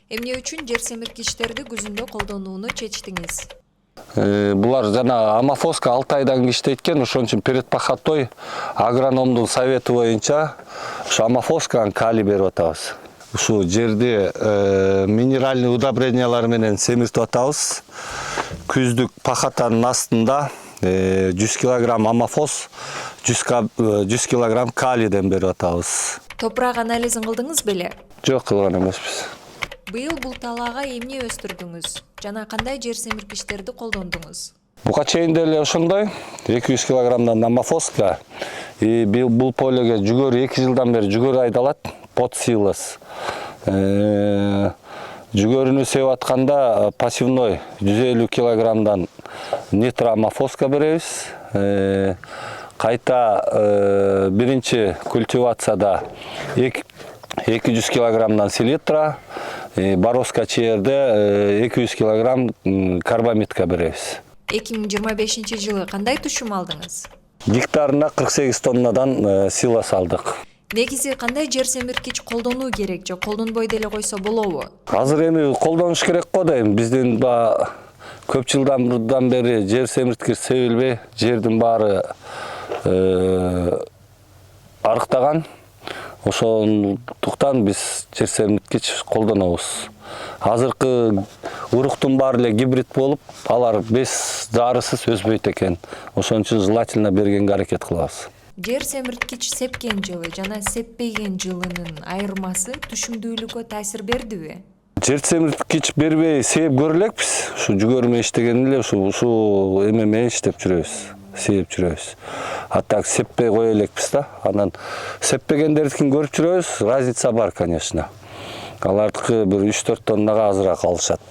Эмне үчүн жер семирткичтерди күзүндө колдонууну чечтиңиз? Булар жана Амафоска 6 айдан иштейт экен, ошон үчүн предпахаттой агрономдун совети боюнча ушу Амафоскага калий берип атабыз. Ушу жерди минеральный удобрениялар менен семиртип атабыз. Күздүк пахатанын астында 100 килограмм Амафос, 100 килограмм калийден берип атабыз. Топурак анализин кылдыңыз беле? Жок, кылган эмеспиз. Быйыл бул талаага эмне өстүрдүңүз жана кандай жер семирткичтерди колдондуңуз? Буга чейин деле ошондой 200 килограммдан Амафоска. Бул полеге жүгөрү 2 жылдан бери жүгөрү айдалат, подсилос. Жүгөрүнү сеп атканда пассивной 150 килограммдан нитро Амафоска беребиз. Кайта биринчи культивацияда 200 килограммдан селитра, Боровска чээрде 200 килограмм карбамидка беребиз. 2025 жылы кандай түшүм алдыңыз? Гектарына 48 тоннадан силос алдык. Негизи кандай жер семирткич колдонуу керек же колдонбой деле койсо болобу? Азыр эми колдонуш керек го дейм. Биздин көп жылдан бери жер семирткич себилбей, жердин баары арыктаган. Ошондуктан биз жер семирткич колдонобуз. Азыркы уруктун баары эле гибрид болуп, алар бес дарысыз өсбөйт экен. Ошон үчүн желательно бергенге аракет кылабыз. Жер семирткич сепкен жылы жана сеппеген жылынын айырмасы түшүмдүүлүккө таасир бердиби? Жер семирткич бербей сээп көрө элекпиз. Ушу жүгөрү менен иштеген эле ушу эме менен иштеп жүрөбүз. Сээп жүрөбүз. А так сеппей кое элекпиз да. Анан сеппегендердикин көрүп жүрөбүз. Разница бар, конечно. Алардыкы бир 3-4 тоннага азыраак алышат.